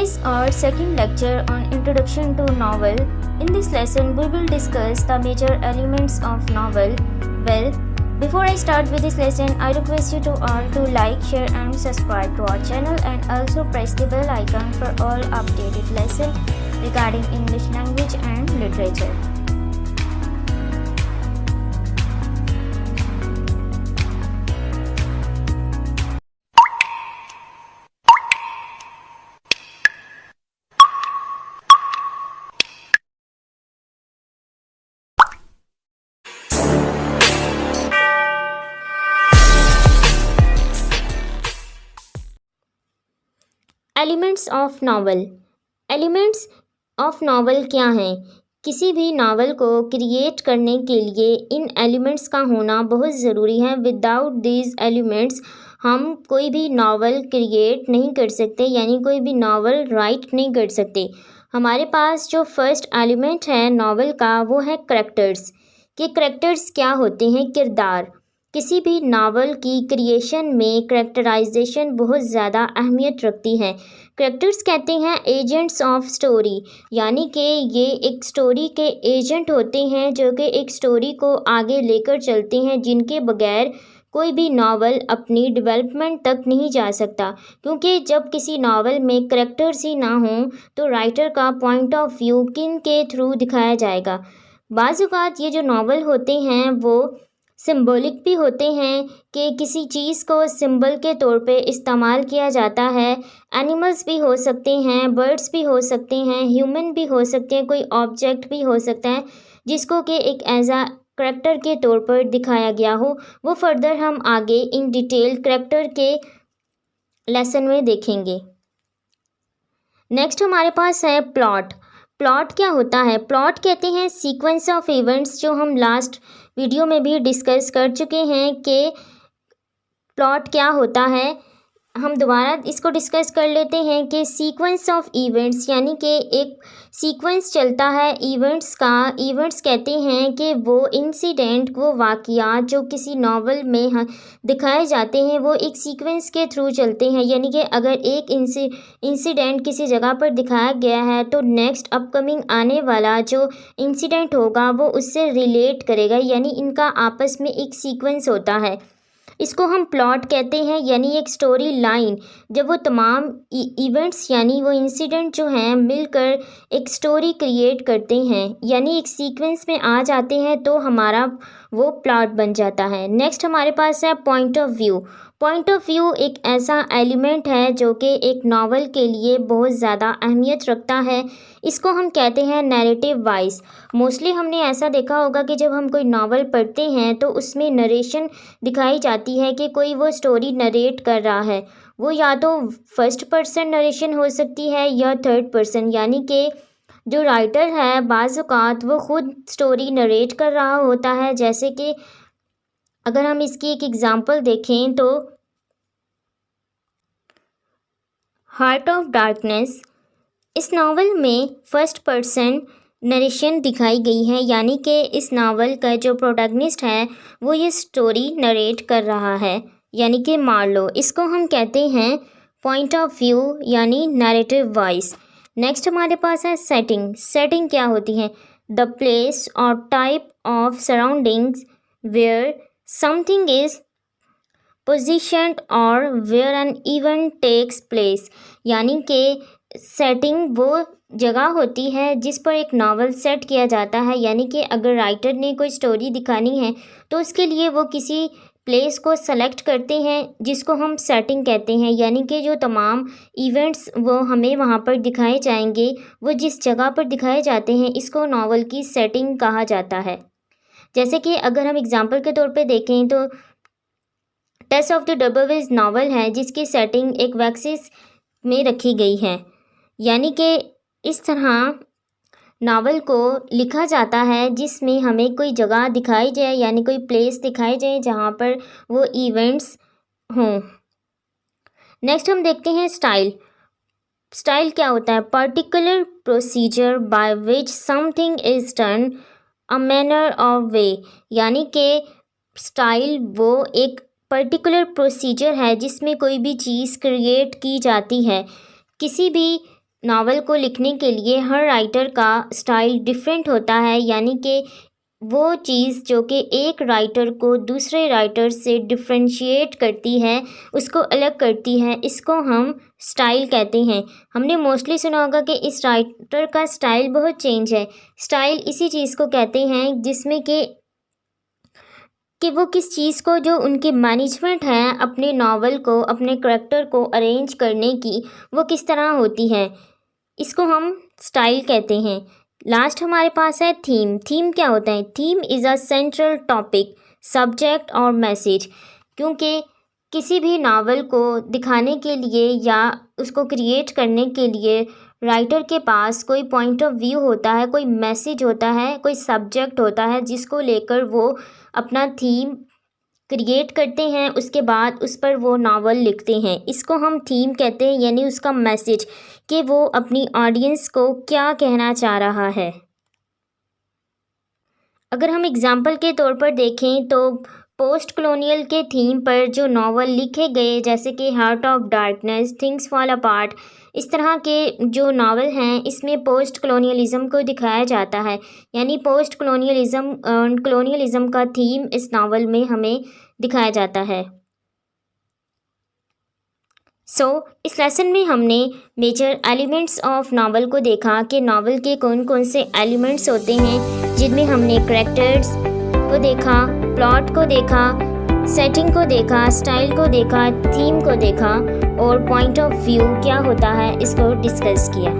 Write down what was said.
is our second lecture on Introduction to Novel. In this lesson, we will discuss the major elements of novel. Well, before I start with this lesson, I request you to all to like, share and subscribe to our channel and also press the bell icon for all updated lessons regarding English language and literature. Elements of novel. Elements of novel क्या हैं? किसी भी novel को create करने के लिए इन elements का होना बहुत ज़रूरी है। विदाउट दीज एलिमेंट्स हम कोई भी नावल क्रिएट नहीं कर सकते, यानी कोई भी नावल राइट नहीं कर सकते। हमारे पास जो फर्स्ट एलिमेंट है नावल का वो है करैक्टर्स। कि करैक्टर्स क्या होते हैं? किरदार। किसी भी नावल की क्रिएशन में करैक्टराइजेशन बहुत ज़्यादा अहमियत रखती है। करैक्टर्स कहते हैं एजेंट्स ऑफ स्टोरी, यानी कि ये एक स्टोरी के एजेंट होते हैं जो कि एक स्टोरी को आगे लेकर चलते हैं, जिनके बगैर कोई भी नावल अपनी डेवलपमेंट तक नहीं जा सकता। क्योंकि जब किसी नावल में करैक्टर्स ही ना हों तो राइटर का पॉइंट ऑफ व्यू किन के थ्रू दिखाया जाएगा। बाज़ औक़ात ये जो नावल होते हैं वो सिंबॉलिक भी होते हैं कि किसी चीज़ को सिंबल के तौर पे इस्तेमाल किया जाता है। एनिमल्स भी हो सकते हैं, बर्ड्स भी हो सकते हैं, ह्यूमन भी हो सकते हैं, कोई ऑब्जेक्ट भी हो सकता है जिसको कि एक एज आ करैक्टर के तौर पर दिखाया गया हो। वो फर्दर हम आगे इन डिटेल करैक्टर के लेसन में देखेंगे। नेक्स्ट हमारे पास है प्लॉट। प्लॉट क्या होता है? प्लॉट कहते हैं सीक्वेंस ऑफ इवेंट्स, जो हम लास्ट वीडियो में भी डिस्कस कर चुके हैं कि प्लॉट क्या होता है। हम दोबारा इसको डिस्कस कर लेते हैं कि सीक्वेंस ऑफ इवेंट्स, यानी कि एक सीक्वेंस चलता है इवेंट्स का। इवेंट्स कहते हैं कि वो इंसिडेंट, वो वाक़यात जो किसी नावल में दिखाए जाते हैं वो एक सीक्वेंस के थ्रू चलते हैं। यानी कि अगर एक इंसिडेंट किसी जगह पर दिखाया गया है तो नेक्स्ट अपकमिंग आने वाला जो इंसिडेंट होगा वो उससे रिलेट करेगा, यानी इनका आपस में एक सीक्वेंस होता है। इसको हम प्लॉट कहते हैं, यानी एक स्टोरी लाइन। जब वो तमाम इवेंट्स यानी वो इंसिडेंट जो हैं मिलकर एक स्टोरी क्रिएट करते हैं, यानी एक सीक्वेंस में आ जाते हैं, तो हमारा वो प्लॉट बन जाता है। नेक्स्ट हमारे पास है point of view. Point of view एक ऐसा एलिमेंट है जो कि एक नावल के लिए बहुत ज़्यादा अहमियत रखता है। इसको हम कहते हैं नैरेटिव वाइज। मोस्टली हमने ऐसा देखा होगा कि जब हम कोई नावल पढ़ते हैं तो उसमें नरेशन दिखाई जाती है कि कोई वो स्टोरी नरेट कर रहा है। वो या तो फर्स्ट पर्सन नरेशन हो सकती है या थर्ड पर्सन, यानी कि जो राइटर है बाज़ औक़ात वो ख़ुद स्टोरी नरेट कर रहा होता है। जैसे कि अगर हम इसकी एक एग्ज़ाम्पल देखें तो हार्ट ऑफ डार्कनेस, इस नावल में फ़र्स्ट पर्सन नरेशन दिखाई गई है, यानी कि इस नावल का जो प्रोटैगनिस्ट है वो ये स्टोरी नरेट कर रहा है, यानी कि मार्लो। इसको हम कहते हैं पॉइंट ऑफ व्यू यानी नैरेटिव वाइज। नेक्स्ट हमारे पास है सेटिंग। सेटिंग क्या होती है? द प्लेस और type of surroundings where something is positioned और where an event takes place, यानी कि सेटिंग वो जगह होती है जिस पर एक नावल सेट किया जाता है। यानी कि अगर राइटर ने कोई स्टोरी दिखानी है तो उसके लिए वो किसी प्लेस को सेलेक्ट करते हैं जिसको हम सेटिंग कहते हैं, यानी कि जो तमाम इवेंट्स वो हमें वहाँ पर दिखाए जाएंगे, वो जिस जगह पर दिखाए जाते हैं इसको नावल की सेटिंग कहा जाता है। जैसे कि अगर हम एग्ज़ाम्पल के तौर पे देखें तो टेस्ट ऑफ द डबरविज नावल है जिसकी सेटिंग एक वैक्सिस में रखी गई है। यानी कि इस तरह नावल को लिखा जाता है जिसमें हमें कोई जगह दिखाई जाए, यानी कोई प्लेस दिखाई जाए जहाँ पर वो इवेंट्स हों। नेक्स्ट हम देखते हैं स्टाइल। स्टाइल क्या होता है? Particular procedure by which something is done, a manner of वे, यानी कि स्टाइल वो एक पर्टिकुलर प्रोसीजर है जिसमें कोई भी चीज़ क्रिएट की जाती है। किसी भी नावल को लिखने के लिए हर राइटर का स्टाइल डिफरेंट होता है, यानी कि वो चीज़ जो कि एक राइटर को दूसरे राइटर से डिफरेंशिएट करती है, उसको अलग करती है, इसको हम स्टाइल कहते हैं। हमने मोस्टली सुना होगा कि इस राइटर का स्टाइल बहुत चेंज है। स्टाइल इसी चीज़ को कहते हैं जिसमें कि वो किस चीज़ को, जो उनकी मैनेजमेंट है अपने नावल को, अपने करैक्टर को अरेंज करने की, वो किस तरह होती है, इसको हम स्टाइल कहते हैं। लास्ट हमारे पास है थीम। थीम क्या होता है? Theme is a central topic, subject और मैसेज। क्योंकि किसी भी नावल को दिखाने के लिए या उसको क्रिएट करने के लिए राइटर के पास कोई पॉइंट ऑफ व्यू होता है, कोई मैसेज होता है, कोई सब्जेक्ट होता है जिसको लेकर वो अपना थीम क्रिएट करते हैं, उसके बाद उस पर वो नावल लिखते हैं। इसको हम थीम कहते हैं, यानी उसका मैसेज कि वो अपनी ऑडियंस को क्या कहना चाह रहा है। अगर हम एग्जाम्पल के तौर पर देखें तो पोस्ट कॉलोनियल के थीम पर जो नावल लिखे गए, जैसे कि heart of darkness, things fall apart, इस तरह के जो नावल हैं, इसमें पोस्ट कॉलोनियलिज़म को दिखाया जाता है। यानी पोस्ट कॉलोनियलिज़म का थीम इस नावल में हमें दिखाया जाता है। इस लेसन में हमने मेजर एलिमेंट्स ऑफ नावल को देखा कि नावल के कौन कौन से एलिमेंट्स होते हैं, जिनमें हमने करैक्टर्स को देखा, प्लॉट को देखा, सेटिंग को देखा, स्टाइल को देखा, थीम को देखा और पॉइंट ऑफ व्यू क्या होता है इसको डिस्कस किया।